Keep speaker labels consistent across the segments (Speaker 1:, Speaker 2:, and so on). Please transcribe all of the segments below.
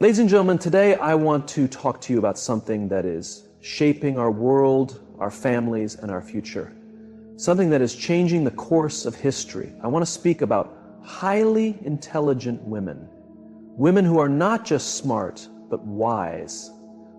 Speaker 1: Ladies and gentlemen, today I want to talk to you about something that is shaping our world, our families, and our future. Something that is changing the course of history. I want to speak about highly intelligent women. Women who are not just smart, but wise.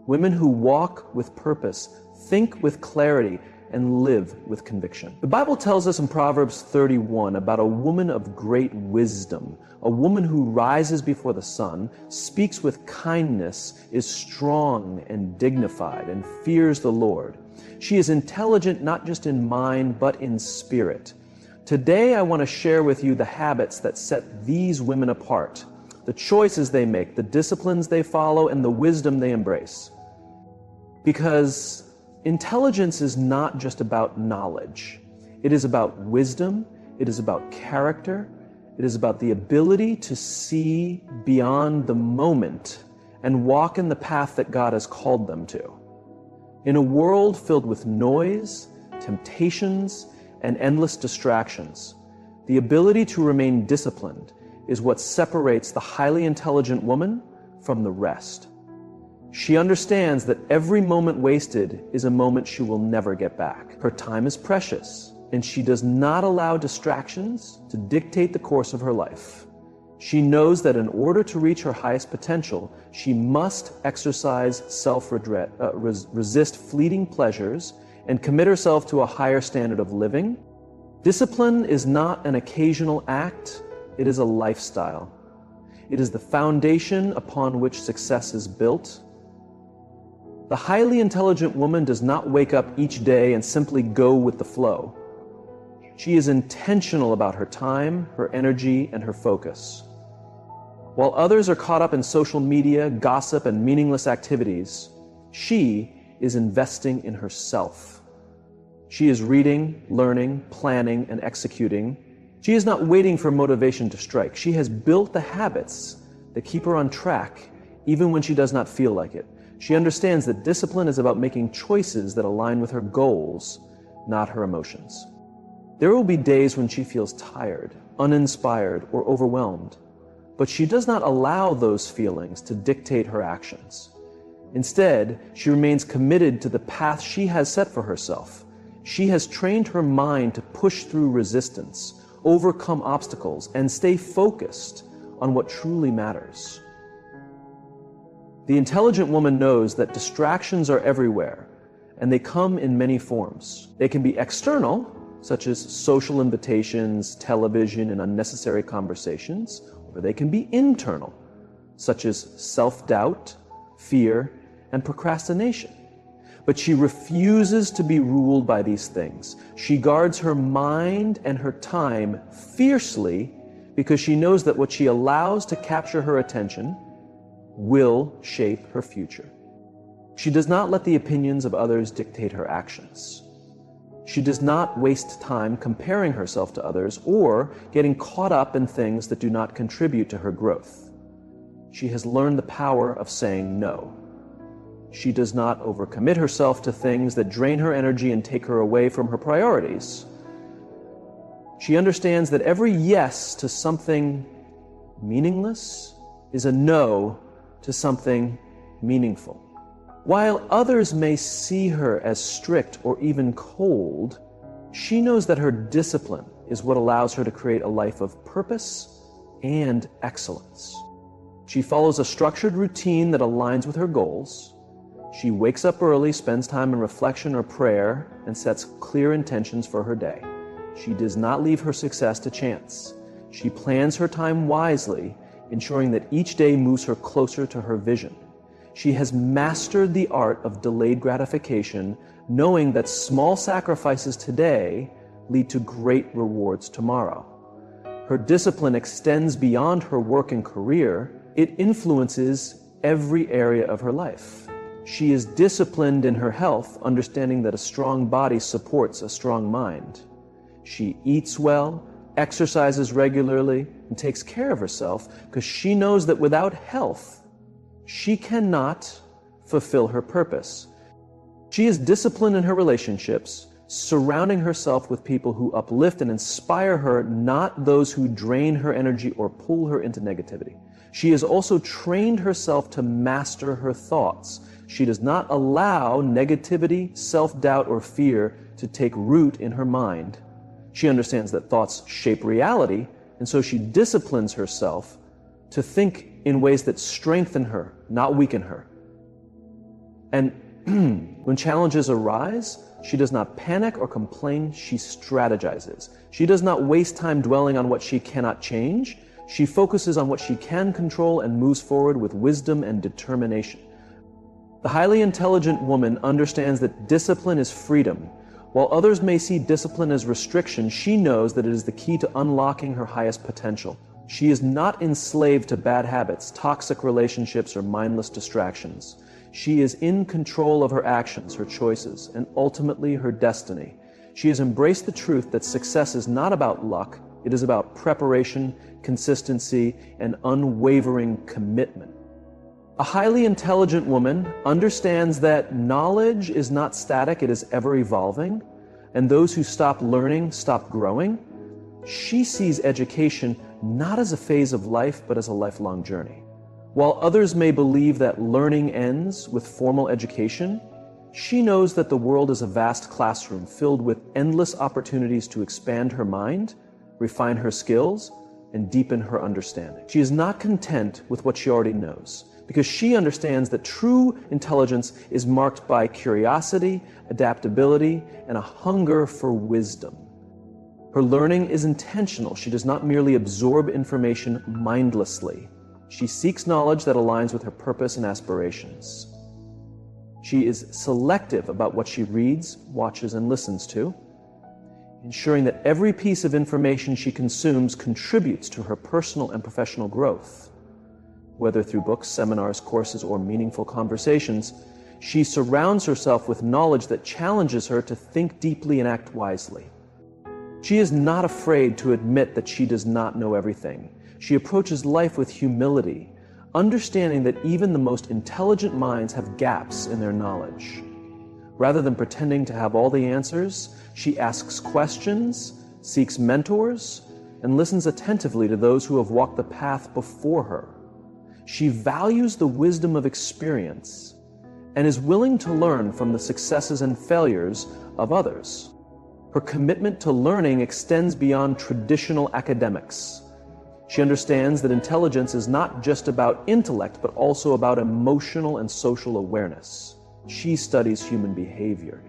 Speaker 1: Women who walk with purpose, think with clarity, and live with conviction. The Bible tells us in Proverbs 31 about a woman of great wisdom, a woman who rises before the sun, speaks with kindness, is strong and dignified, and fears the Lord. She is intelligent not just in mind, but in spirit. Today I want to share with you the habits that set these women apart, the choices they make, the disciplines they follow, and the wisdom they embrace. Because intelligence is not just about knowledge. It is about wisdom, it is about character, it is about the ability to see beyond the moment and walk in the path that God has called them to. In a world filled with noise, temptations, and endless distractions, the ability to remain disciplined is what separates the highly intelligent woman from the rest. She understands that every moment wasted is a moment she will never get back. Her time is precious, and she does not allow distractions to dictate the course of her life. She knows that in order to reach her highest potential, she must exercise self-regret, resist fleeting pleasures, and commit herself to a higher standard of living. Discipline is not an occasional act, it is a lifestyle. It is the foundation upon which success is built. The highly intelligent woman does not wake up each day and simply go with the flow. She is intentional about her time, her energy, and her focus. While others are caught up in social media, gossip, and meaningless activities, she is investing in herself. She is reading, learning, planning, and executing. She is not waiting for motivation to strike. She has built the habits that keep her on track, even when she does not feel like it. She understands that discipline is about making choices that align with her goals, not her emotions. There will be days when she feels tired, uninspired, or overwhelmed, but she does not allow those feelings to dictate her actions. Instead, she remains committed to the path she has set for herself. She has trained her mind to push through resistance, overcome obstacles, and stay focused on what truly matters. The intelligent woman knows that distractions are everywhere, and they come in many forms. They can be external, such as social invitations, television, and unnecessary conversations, or they can be internal, such as self-doubt, fear, and procrastination. But she refuses to be ruled by these things. She guards her mind and her time fiercely because she knows that what she allows to capture her attention will shape her future. She does not let the opinions of others dictate her actions. She does not waste time comparing herself to others or getting caught up in things that do not contribute to her growth. She has learned the power of saying no. She does not overcommit herself to things that drain her energy and take her away from her priorities. She understands that every yes to something meaningless is a no to something meaningful. While others may see her as strict or even cold, she knows that her discipline is what allows her to create a life of purpose and excellence. She follows a structured routine that aligns with her goals. She wakes up early, spends time in reflection or prayer, and sets clear intentions for her day. She does not leave her success to chance. She plans her time wisely, ensuring that each day moves her closer to her vision. She has mastered the art of delayed gratification, knowing that small sacrifices today lead to great rewards tomorrow. Her discipline extends beyond her work and career. It influences every area of her life. She is disciplined in her health, understanding that a strong body supports a strong mind. She eats well, exercises regularly, and takes care of herself because she knows that without health, she cannot fulfill her purpose. She is disciplined in her relationships, surrounding herself with people who uplift and inspire her, not those who drain her energy or pull her into negativity. She has also trained herself to master her thoughts. She does not allow negativity, self-doubt, or fear to take root in her mind. She understands that thoughts shape reality, and so she disciplines herself to think in ways that strengthen her, not weaken her. And when challenges arise, she does not panic or complain, she strategizes. She does not waste time dwelling on what she cannot change. She focuses on what she can control and moves forward with wisdom and determination. The highly intelligent woman understands that discipline is freedom. While others may see discipline as restriction, she knows that it is the key to unlocking her highest potential. She is not enslaved to bad habits, toxic relationships, or mindless distractions. She is in control of her actions, her choices, and ultimately her destiny. She has embraced the truth that success is not about luck, it is about preparation, consistency, and unwavering commitment. A highly intelligent woman understands that knowledge is not static, it is ever evolving, and those who stop learning stop growing. She sees education not as a phase of life, but as a lifelong journey. While others may believe that learning ends with formal education, she knows that the world is a vast classroom filled with endless opportunities to expand her mind, refine her skills, and deepen her understanding. She is not content with what she already knows, because she understands that true intelligence is marked by curiosity, adaptability, and a hunger for wisdom. Her learning is intentional. She does not merely absorb information mindlessly. She seeks knowledge that aligns with her purpose and aspirations. She is selective about what she reads, watches, and listens to, ensuring that every piece of information she consumes contributes to her personal and professional growth. Whether through books, seminars, courses, or meaningful conversations, she surrounds herself with knowledge that challenges her to think deeply and act wisely. She is not afraid to admit that she does not know everything. She approaches life with humility, understanding that even the most intelligent minds have gaps in their knowledge. Rather than pretending to have all the answers, she asks questions, seeks mentors, and listens attentively to those who have walked the path before her. She values the wisdom of experience and is willing to learn from the successes and failures of others. Her commitment to learning extends beyond traditional academics. She understands that intelligence is not just about intellect, but also about emotional and social awareness. She studies human behavior,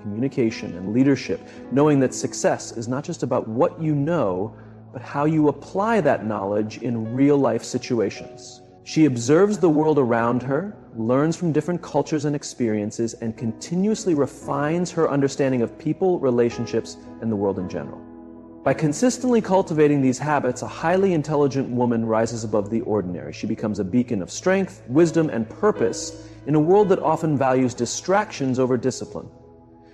Speaker 1: communication, and leadership, knowing that success is not just about what you know, but how you apply that knowledge in real-life situations. She observes the world around her, learns from different cultures and experiences, and continuously refines her understanding of people, relationships, and the world in general. By consistently cultivating these habits, a highly intelligent woman rises above the ordinary. She becomes a beacon of strength, wisdom, and purpose in a world that often values distractions over discipline.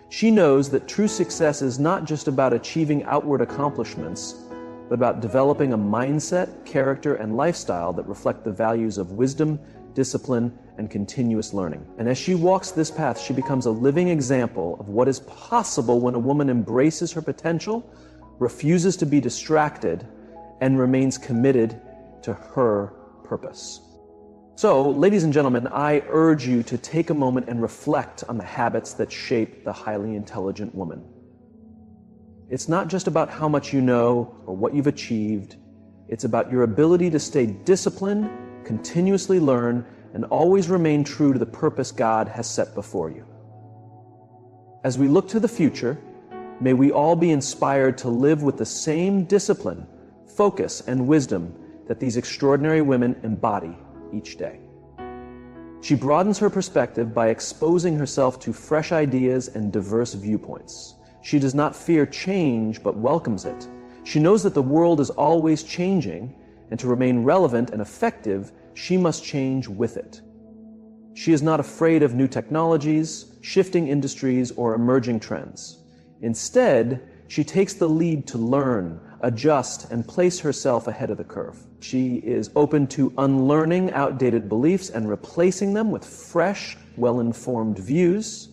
Speaker 1: She knows that true success is not just about achieving outward accomplishments, but about developing a mindset, character, and lifestyle that reflect the values of wisdom, discipline, and continuous learning. And as she walks this path, she becomes a living example of what is possible when a woman embraces her potential, refuses to be distracted, and remains committed to her purpose. So, ladies and gentlemen, I urge you to take a moment and reflect on the habits that shape the highly intelligent woman. It's not just about how much you know or what you've achieved. It's about your ability to stay disciplined, continuously learn, and always remain true to the purpose God has set before you. As we look to the future, may we all be inspired to live with the same discipline, focus, and wisdom that these extraordinary women embody each day. She broadens her perspective by exposing herself to fresh ideas and diverse viewpoints. She does not fear change, but welcomes it. She knows that the world is always changing, and to remain relevant and effective, she must change with it. She is not afraid of new technologies, shifting industries, or emerging trends. Instead, she takes the lead to learn, adjust, and place herself ahead of the curve. She is open to unlearning outdated beliefs and replacing them with fresh, well-informed views.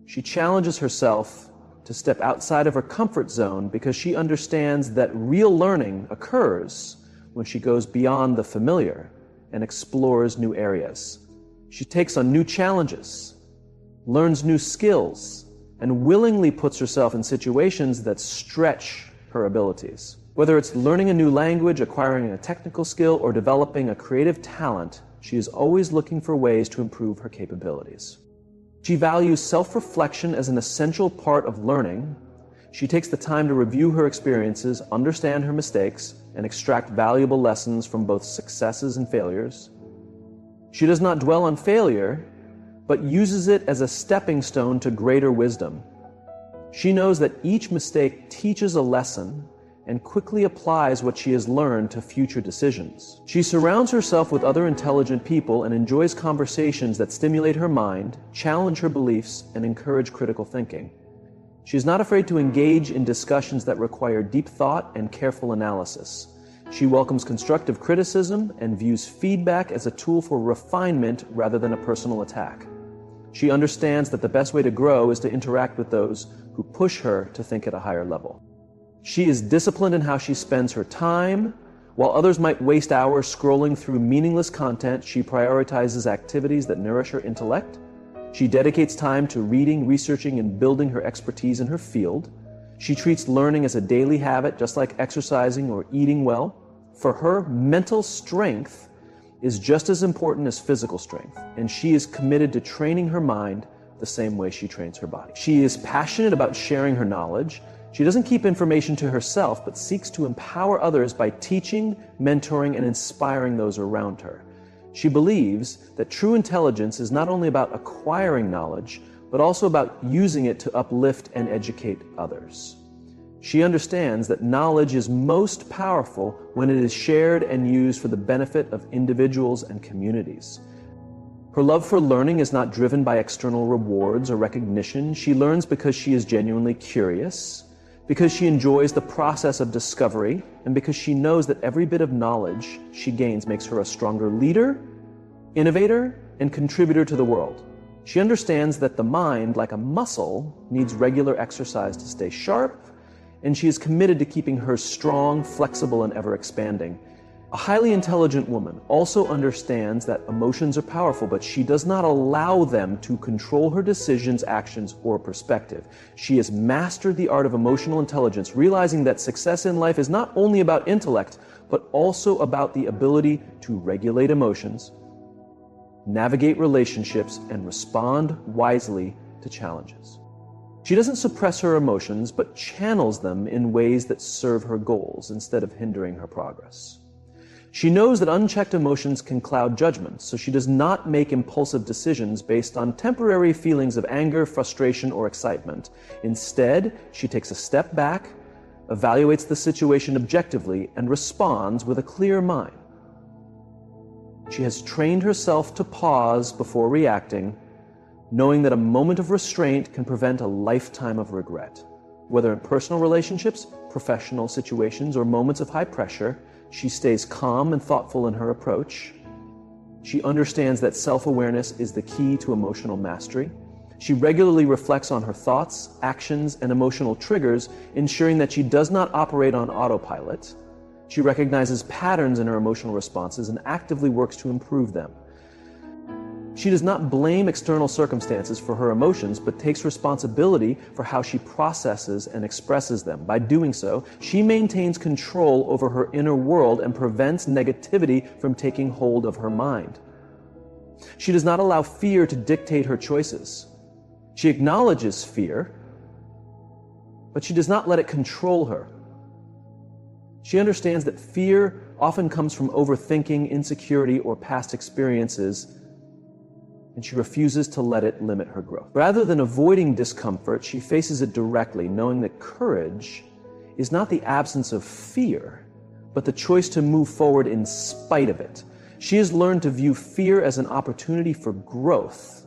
Speaker 1: She challenges herself to step outside of her comfort zone because she understands that real learning occurs when she goes beyond the familiar and explores new areas. She takes on new challenges, learns new skills, and willingly puts herself in situations that stretch her abilities. Whether it's learning a new language, acquiring a technical skill, or developing a creative talent, she is always looking for ways to improve her capabilities. She values self-reflection as an essential part of learning. She takes the time to review her experiences, understand her mistakes, and extract valuable lessons from both successes and failures. She does not dwell on failure, but uses it as a stepping stone to greater wisdom. She knows that each mistake teaches a lesson and quickly applies what she has learned to future decisions. She surrounds herself with other intelligent people and enjoys conversations that stimulate her mind, challenge her beliefs, and encourage critical thinking. She is not afraid to engage in discussions that require deep thought and careful analysis. She welcomes constructive criticism and views feedback as a tool for refinement rather than a personal attack. She understands that the best way to grow is to interact with those who push her to think at a higher level. She is disciplined in how she spends her time. While others might waste hours scrolling through meaningless content, she prioritizes activities that nourish her intellect. She dedicates time to reading, researching, and building her expertise in her field. She treats learning as a daily habit, just like exercising or eating well. For her, mental strength is just as important as physical strength, and she is committed to training her mind the same way she trains her body. She is passionate about sharing her knowledge. She doesn't keep information to herself, but seeks to empower others by teaching, mentoring, and inspiring those around her. She believes that true intelligence is not only about acquiring knowledge, but also about using it to uplift and educate others. She understands that knowledge is most powerful when it is shared and used for the benefit of individuals and communities. Her love for learning is not driven by external rewards or recognition. She learns because she is genuinely curious, because she enjoys the process of discovery, and because she knows that every bit of knowledge she gains makes her a stronger leader, innovator, and contributor to the world. She understands that the mind, like a muscle, needs regular exercise to stay sharp, and she is committed to keeping hers strong, flexible, and ever-expanding. A highly intelligent woman also understands that emotions are powerful, but she does not allow them to control her decisions, actions, or perspective. She has mastered the art of emotional intelligence, realizing that success in life is not only about intellect, but also about the ability to regulate emotions, navigate relationships, and respond wisely to challenges. She doesn't suppress her emotions, but channels them in ways that serve her goals instead of hindering her progress. She knows that unchecked emotions can cloud judgment, so she does not make impulsive decisions based on temporary feelings of anger, frustration, or excitement. Instead, she takes a step back, evaluates the situation objectively, and responds with a clear mind. She has trained herself to pause before reacting, knowing that a moment of restraint can prevent a lifetime of regret. Whether in personal relationships, professional situations, or moments of high pressure, she stays calm and thoughtful in her approach. She understands that self-awareness is the key to emotional mastery. She regularly reflects on her thoughts, actions, and emotional triggers, ensuring that she does not operate on autopilot. She recognizes patterns in her emotional responses and actively works to improve them. She does not blame external circumstances for her emotions, but takes responsibility for how she processes and expresses them. By doing so, she maintains control over her inner world and prevents negativity from taking hold of her mind. She does not allow fear to dictate her choices. She acknowledges fear, but she does not let it control her. She understands that fear often comes from overthinking, insecurity, or past experiences, and she refuses to let it limit her growth. Rather than avoiding discomfort, she faces it directly, knowing that courage is not the absence of fear, but the choice to move forward in spite of it. She has learned to view fear as an opportunity for growth,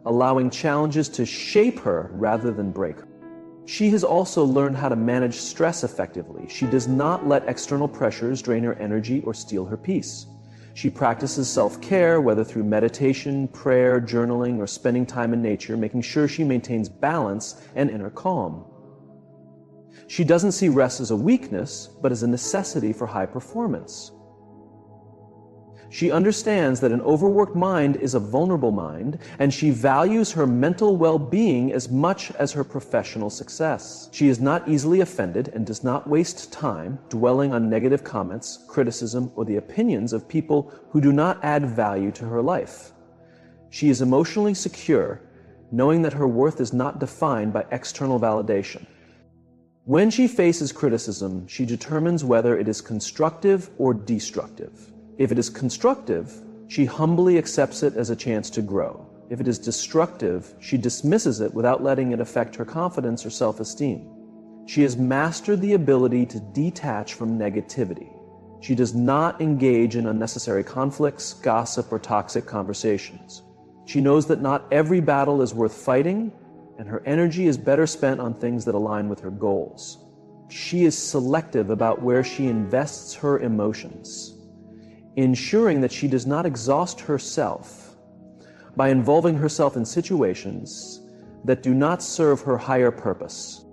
Speaker 1: allowing challenges to shape her rather than break her. She has also learned how to manage stress effectively. She does not let external pressures drain her energy or steal her peace. She practices self-care, whether through meditation, prayer, journaling, or spending time in nature, making sure she maintains balance and inner calm. She doesn't see rest as a weakness, but as a necessity for high performance. She understands that an overworked mind is a vulnerable mind, and she values her mental well-being as much as her professional success. She is not easily offended and does not waste time dwelling on negative comments, criticism, or the opinions of people who do not add value to her life. She is emotionally secure, knowing that her worth is not defined by external validation. When she faces criticism, she determines whether it is constructive or destructive. If it is constructive, she humbly accepts it as a chance to grow. If it is destructive, she dismisses it without letting it affect her confidence or self-esteem. She has mastered the ability to detach from negativity. She does not engage in unnecessary conflicts, gossip, or toxic conversations. She knows that not every battle is worth fighting, and her energy is better spent on things that align with her goals. She is selective about where she invests her emotions, ensuring that she does not exhaust herself by involving herself in situations that do not serve her higher purpose.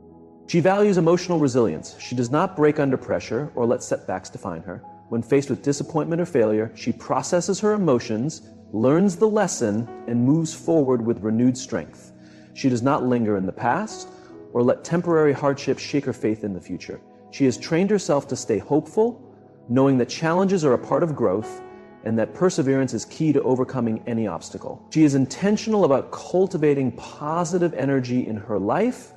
Speaker 1: She values emotional resilience. She does not break under pressure or let setbacks define her. When faced with disappointment or failure, she processes her emotions, learns the lesson, and moves forward with renewed strength. She does not linger in the past or let temporary hardships shake her faith in the future. She has trained herself to stay hopeful, knowing that challenges are a part of growth and that perseverance is key to overcoming any obstacle. She is intentional about cultivating positive energy in her life,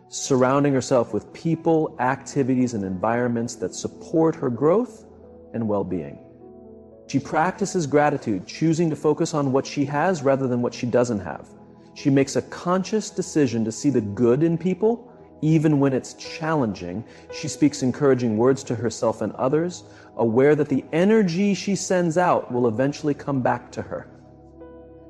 Speaker 1: surrounding herself with people, activities, and environments that support her growth and well-being. She practices gratitude, choosing to focus on what she has rather than what she doesn't have. She makes a conscious decision to see the good in people, even when it's challenging. She speaks encouraging words to herself and others, aware that the energy she sends out will eventually come back to her.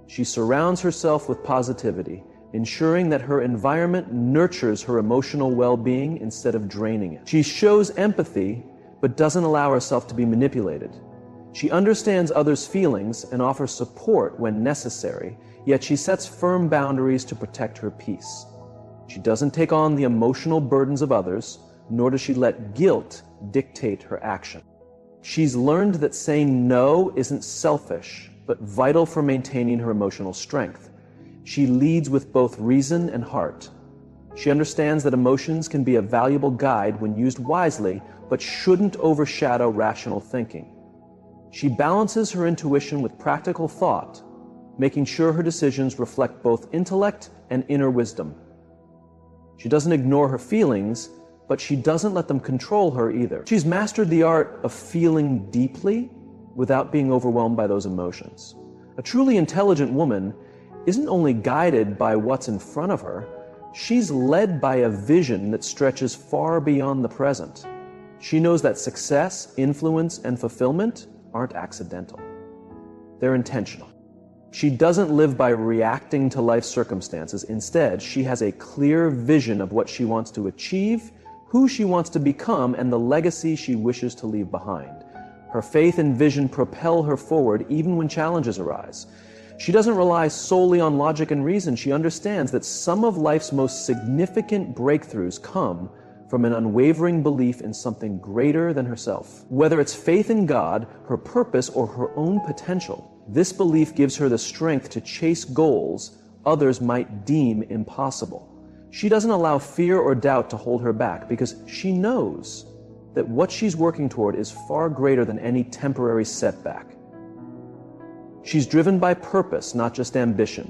Speaker 1: She surrounds herself with positivity, ensuring that her environment nurtures her emotional well-being instead of draining it. She shows empathy, but doesn't allow herself to be manipulated. She understands others' feelings and offers support when necessary, yet she sets firm boundaries to protect her peace. She doesn't take on the emotional burdens of others, nor does she let guilt dictate her action. She's learned that saying no isn't selfish, but vital for maintaining her emotional strength. She leads with both reason and heart. She understands that emotions can be a valuable guide when used wisely, but shouldn't overshadow rational thinking. She balances her intuition with practical thought, making sure her decisions reflect both intellect and inner wisdom. She doesn't ignore her feelings, but she doesn't let them control her either. She's mastered the art of feeling deeply without being overwhelmed by those emotions. A truly intelligent woman isn't only guided by what's in front of her, she's led by a vision that stretches far beyond the present. She knows that success, influence, and fulfillment aren't accidental. They're intentional. She doesn't live by reacting to life's circumstances. Instead, she has a clear vision of what she wants to achieve, who she wants to become, and the legacy she wishes to leave behind. Her faith and vision propel her forward even when challenges arise. She doesn't rely solely on logic and reason. She understands that some of life's most significant breakthroughs come from an unwavering belief in something greater than herself. Whether it's faith in God, her purpose, or her own potential, this belief gives her the strength to chase goals others might deem impossible. She doesn't allow fear or doubt to hold her back because she knows that what she's working toward is far greater than any temporary setback. She's driven by purpose, not just ambition.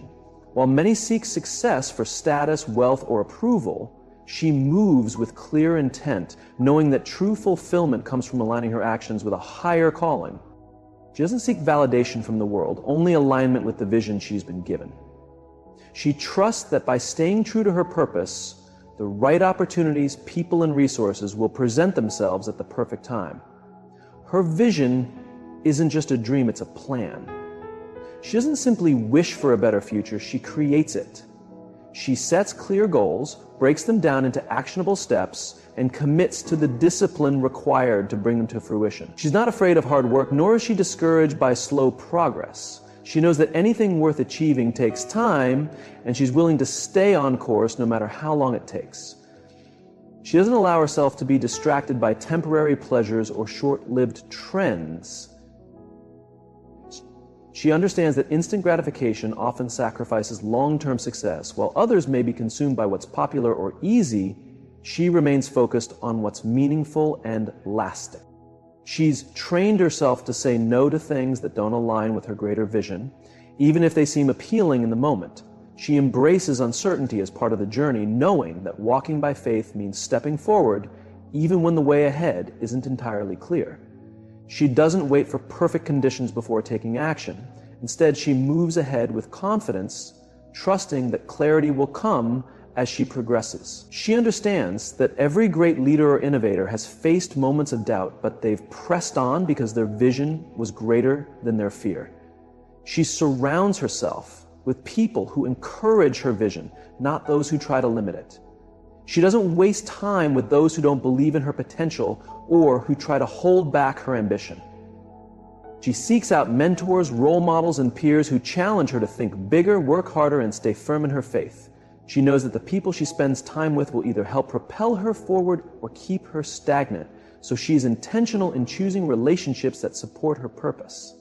Speaker 1: While many seek success for status, wealth, or approval, she moves with clear intent, knowing that true fulfillment comes from aligning her actions with a higher calling. She doesn't seek validation from the world, only alignment with the vision she's been given. She trusts that by staying true to her purpose, the right opportunities, people, and resources will present themselves at the perfect time. Her vision isn't just a dream, it's a plan. She doesn't simply wish for a better future, she creates it. She sets clear goals, breaks them down into actionable steps, and commits to the discipline required to bring them to fruition. She's not afraid of hard work, nor is she discouraged by slow progress. She knows that anything worth achieving takes time, and she's willing to stay on course no matter how long it takes. She doesn't allow herself to be distracted by temporary pleasures or short-lived trends. She understands that instant gratification often sacrifices long-term success. While others may be consumed by what's popular or easy, she remains focused on what's meaningful and lasting. She's trained herself to say no to things that don't align with her greater vision, even if they seem appealing in the moment. She embraces uncertainty as part of the journey, knowing that walking by faith means stepping forward even when the way ahead isn't entirely clear. She doesn't wait for perfect conditions before taking action. Instead, she moves ahead with confidence, trusting that clarity will come as she progresses. She understands that every great leader or innovator has faced moments of doubt, but they've pressed on because their vision was greater than their fear. She surrounds herself with people who encourage her vision, not those who try to limit it. She doesn't waste time with those who don't believe in her potential or who try to hold back her ambition. She seeks out mentors, role models, and peers who challenge her to think bigger, work harder, and stay firm in her faith. She knows that the people she spends time with will either help propel her forward or keep her stagnant, so she's intentional in choosing relationships that support her purpose.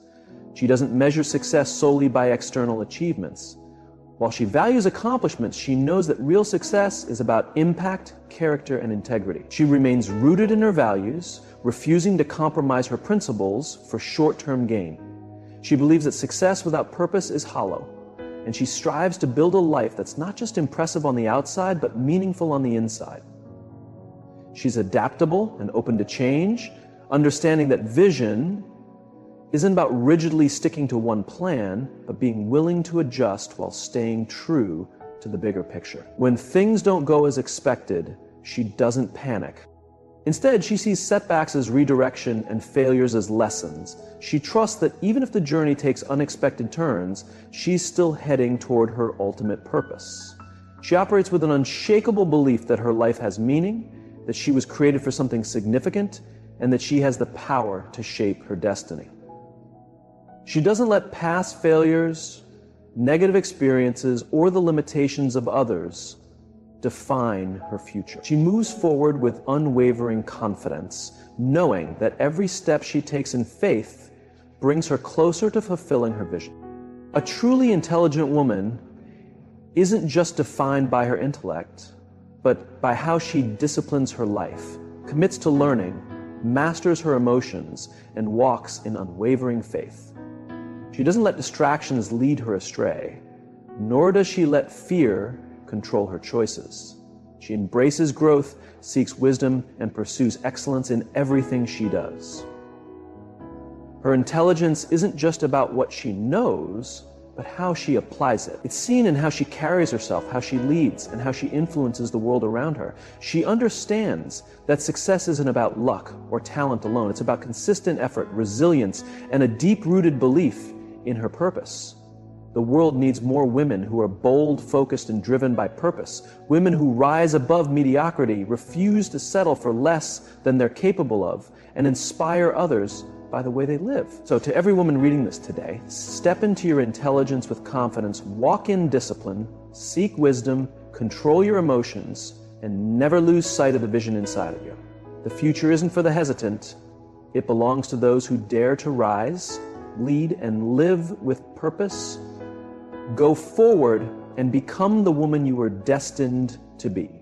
Speaker 1: She doesn't measure success solely by external achievements. While she values accomplishments, she knows that real success is about impact, character, and integrity. She remains rooted in her values, refusing to compromise her principles for short-term gain. She believes that success without purpose is hollow, and she strives to build a life that's not just impressive on the outside, but meaningful on the inside. She's adaptable and open to change, understanding that vision isn't about rigidly sticking to one plan, but being willing to adjust while staying true to the bigger picture. When things don't go as expected, she doesn't panic. Instead, she sees setbacks as redirection and failures as lessons. She trusts that even if the journey takes unexpected turns, she's still heading toward her ultimate purpose. She operates with an unshakable belief that her life has meaning, that she was created for something significant, and that she has the power to shape her destiny. She doesn't let past failures, negative experiences, or the limitations of others define her future. She moves forward with unwavering confidence, knowing that every step she takes in faith brings her closer to fulfilling her vision. A truly intelligent woman isn't just defined by her intellect, but by how she disciplines her life, commits to learning, masters her emotions, and walks in unwavering faith. She doesn't let distractions lead her astray, nor does she let fear control her choices. She embraces growth, seeks wisdom, and pursues excellence in everything she does. Her intelligence isn't just about what she knows, but how she applies it. It's seen in how she carries herself, how she leads, and how she influences the world around her. She understands that success isn't about luck or talent alone. It's about consistent effort, resilience, and a deep-rooted belief in her purpose. The world needs more women who are bold, focused, and driven by purpose. Women who rise above mediocrity, refuse to settle for less than they're capable of, and inspire others by the way they live. So to every woman reading this today, step into your intelligence with confidence, walk in discipline, seek wisdom, control your emotions, and never lose sight of the vision inside of you. The future isn't for the hesitant. It belongs to those who dare to rise, lead, and live with purpose. Go forward and become the woman you were destined to be.